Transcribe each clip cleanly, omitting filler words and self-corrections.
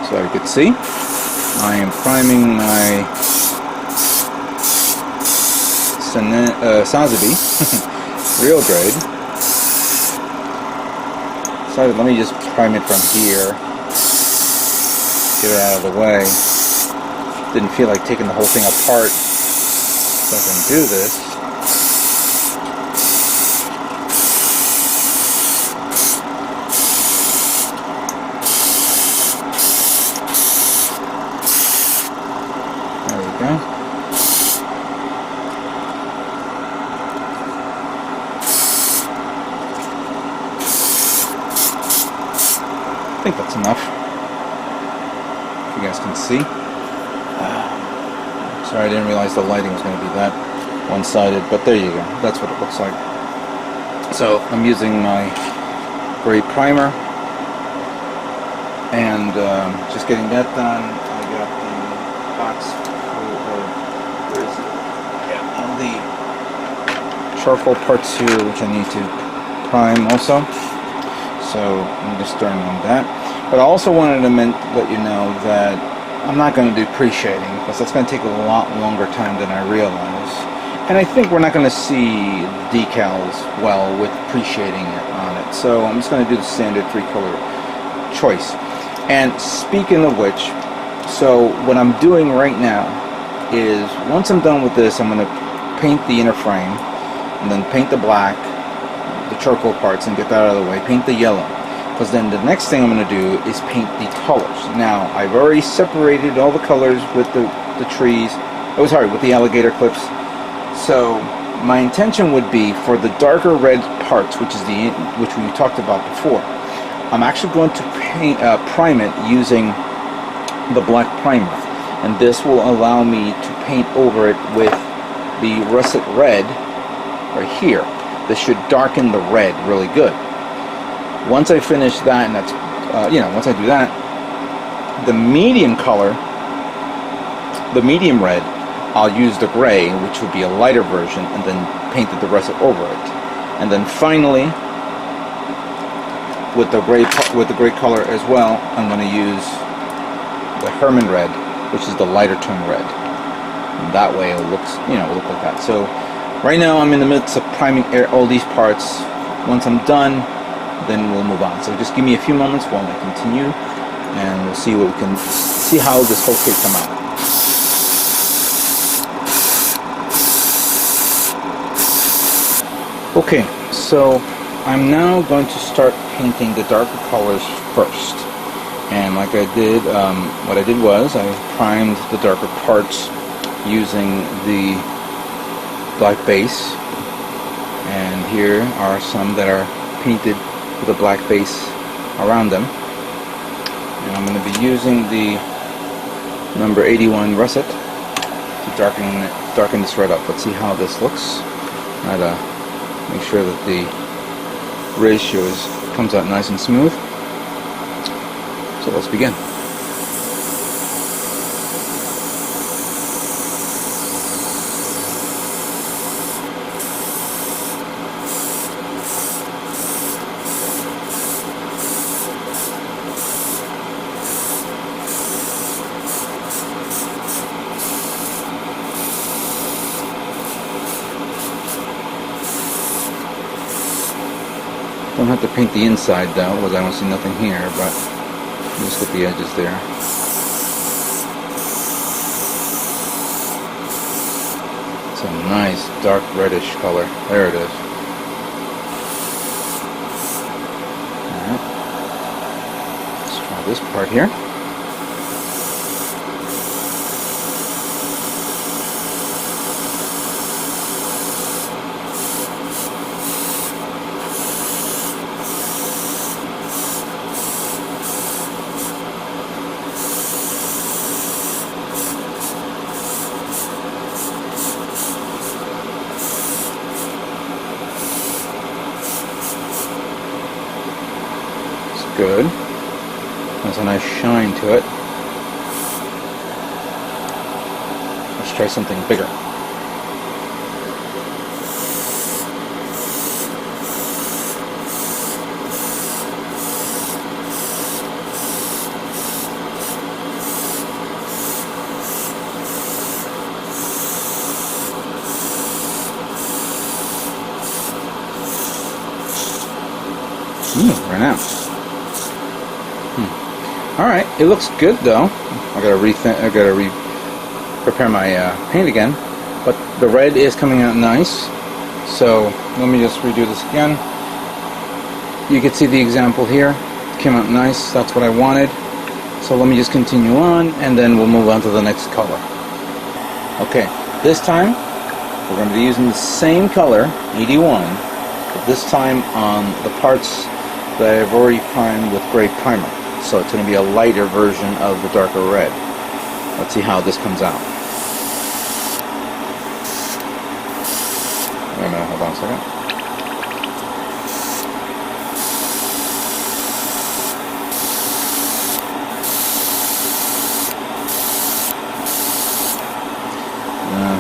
So you can see, I am priming my Sazabi Real Grade. So let me just prime it from here, get it out of the way. Didn't feel like taking the whole thing apart, so I can do this. There we go. I think that's enough. If you guys can see. Sorry, I didn't realize the lighting was going to be that one-sided, but there you go. That's what it looks like. So I'm using my gray primer, and just getting that done. I got the box full of, where is it? Yeah, all the charcoal parts here, which I need to prime also. So I'm just starting on that. But I also wanted to let you know that I'm not going to do pre-shading, because that's going to take a lot longer time than I realize. And I think we're not going to see decals well with pre-shading on it. So I'm just going to do the standard 3-color choice. And speaking of which, so what I'm doing right now is, once I'm done with this, I'm going to paint the inner frame, and then paint the black, the charcoal parts, and get that out of the way, paint the yellow. Because then the next thing I'm going to do is paint the colors. Now, I've already separated all the colors with the trees, with the alligator clips. So my intention would be for the darker red parts, which we talked about before, I'm actually going to prime it using the black primer. And this will allow me to paint over it with the Russet Red right here. This should darken the red really good. Once I finish that, and that's, once I do that, the medium color, the medium red, I'll use the gray, which will be a lighter version, and then paint the russet over it. And then finally, with the gray color as well, I'm going to use the Herman Red, which is the lighter tone red. And that way it looks, it'll look like that. So right now I'm in the midst of priming all these parts. Once I'm done, then we'll move on. So just give me a few moments while I continue, and we'll see how this whole kit come out. Okay, so I'm now going to start painting the darker colors first. And like I did, what I did was I primed the darker parts using the black base, and here are some that are painted with a black base around them. And I'm going to be using the number 81 Russet to darken this red up. Let's see how this looks. Try to make sure that the ratio comes out nice and smooth. So let's begin. Don't have to paint the inside though, because I don't see nothing here, but just get the edges there. It's a nice dark reddish color. There it is. Alright. Let's try this part here. Good. Has a nice shine to it. Let's try something bigger. Ran out. All right, it looks good though. I gotta prepare my paint again, but the red is coming out nice. So let me just redo this again. You can see the example here. It came out nice. That's what I wanted. So let me just continue on, and then we'll move on to the next color. Okay, this time we're going to be using the same color, 81, but this time on the parts that I've already primed with gray primer. So it's going to be a lighter version of the darker red. Let's see how this comes out. Wait a minute, hold on a second.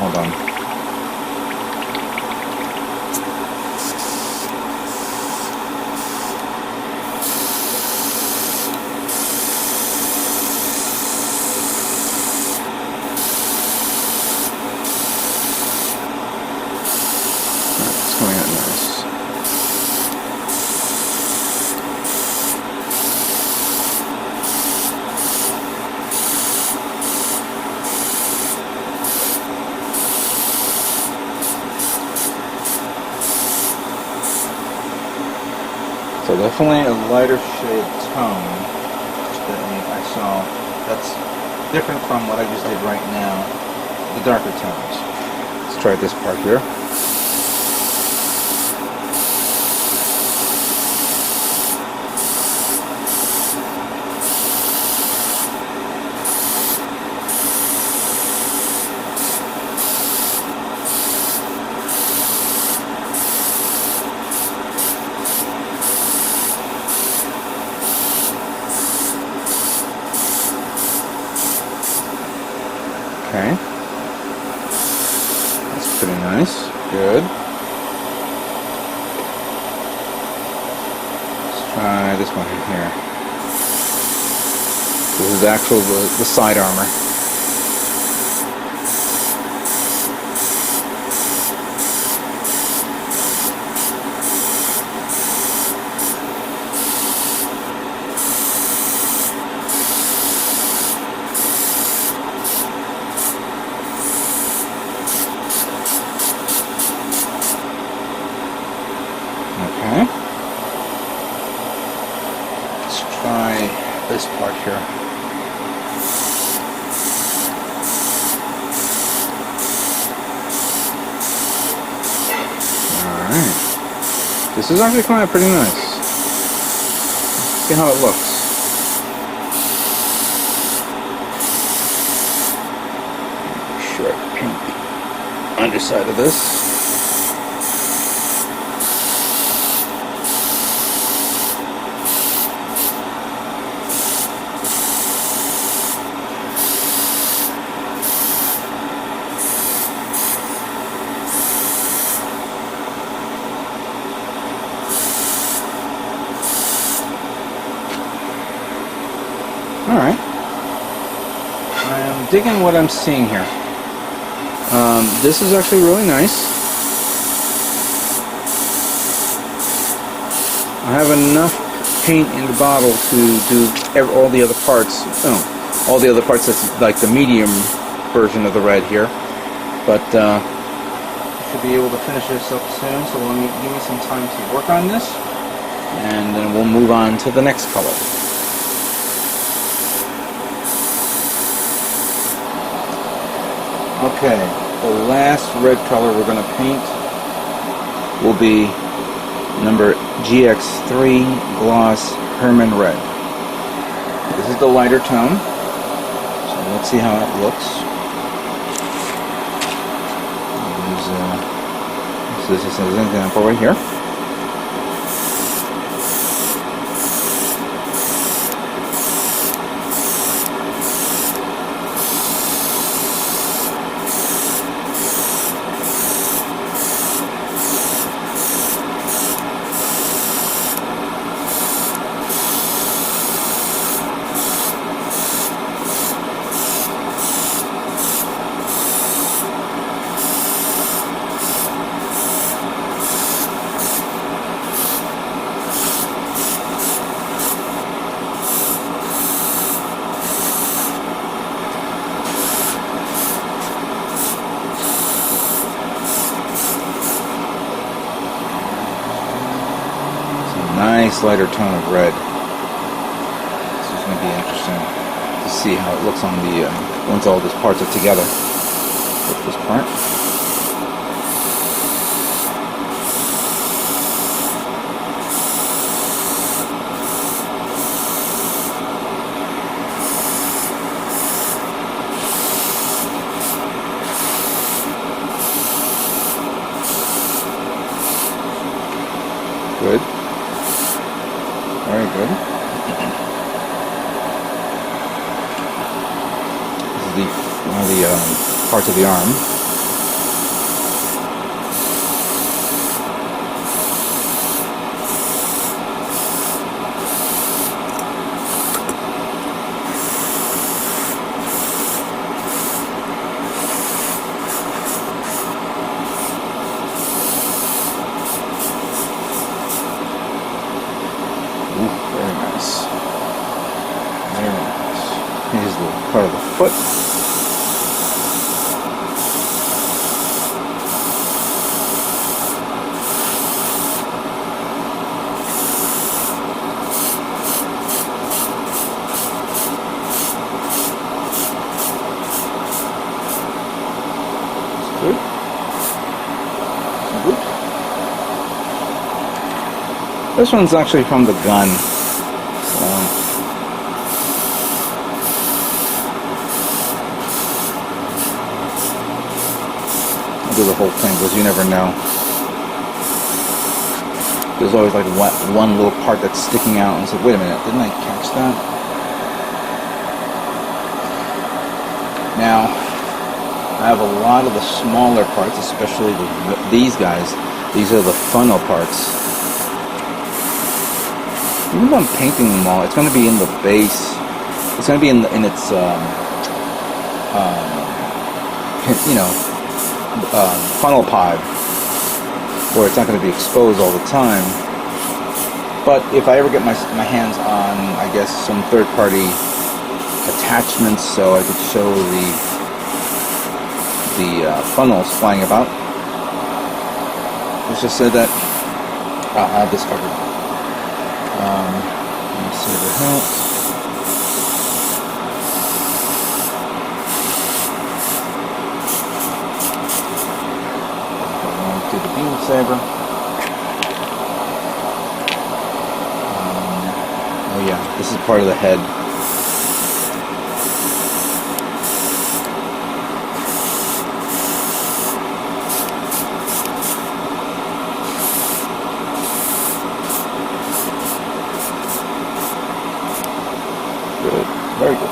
Hold on. It's coming out nice. So definitely a lighter shade tone that I saw. That's different from what I just did right now, the darker tones. Let's try this part here. Okay, that's pretty nice. Good. Let's try this one here. This is actually the side armor. Okay. Let's try this part here. Alright. This is actually coming out pretty nice. Let's see how it looks. Make sure I paint the underside of this. Alright. I'm digging what I'm seeing here. This is actually really nice. I have enough paint in the bottle to do all the other parts. Oh, all the other parts that's like the medium version of the red here. But I should be able to finish this up soon, so give me some time to work on this. And then we'll move on to the next color. Okay, the last red color we're going to paint will be number GX3 Gloss Herman Red. This is the lighter tone, so let's see how it looks. This is an example right here. nice lighter tone of red. This is going to be interesting to see how it looks on the once all these parts are together. With this part. Good. Very good. This is one of the parts of the arm. Very nice. Very nice. Here's the part of the foot. It's good. It's good. This one's actually from the gun. So I'll do the whole thing because you never know. There's always like one little part that's sticking out and it's like, wait a minute, didn't I catch that? Now, I have a lot of the smaller parts, especially these guys. These are the funnel parts. Even though I'm painting them all, it's going to be in the base. It's going to be in its, funnel pod, where it's not going to be exposed all the time. But if I ever get my hands on, I guess, some third-party attachments, so I could show the funnels flying about. Let's just say that I'll have this covered. Let me see the hilt. Do the beam saber. Oh yeah, this is part of the head. Good. Very good.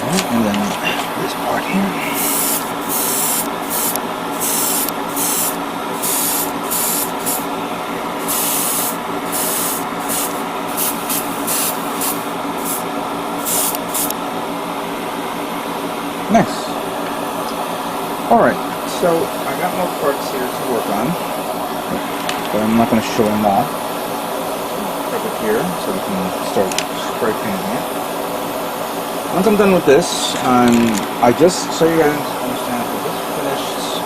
Alright, and then this part here. Nice. Alright, so I got more parts here to work on, but I'm not going to show them all. Prep it here so we can start spray painting it. Once I'm done with this, I just, so you guys understand, I just finished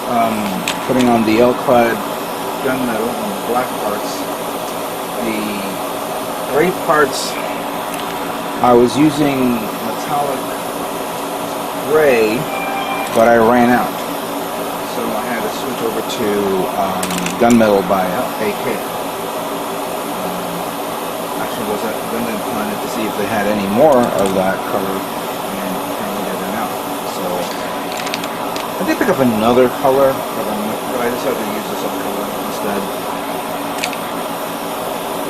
putting on the Alclad gunmetal on the black parts. The gray parts, I was using metallic gray, but I ran out. So I had to switch over to gunmetal by AK. Actually was at Gundam Planet to see if they had any more of that color, and apparently they ran out. So I did pick up another color, but I decided to use this other color instead.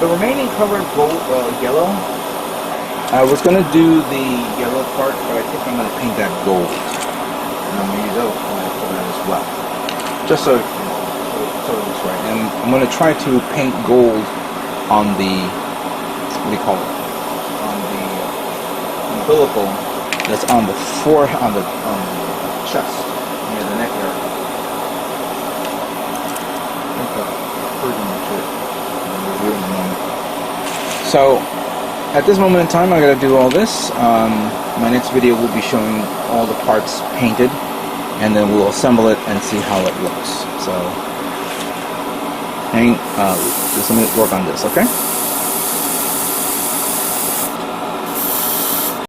The remaining color, yellow, I was going to do the yellow part, but I think I'm going to paint that gold. And I'm going to use other color for that as well. Just so it looks right. And I'm going to try to paint gold on the, what do you call it? On the umbilical that's on the forehead, on the chest, near the neck area. I think that's pretty much it. So, at this moment in time, I gotta do all this. My next video will be showing all the parts painted, and then we'll assemble it and see how it looks. So, just let me work on this, okay?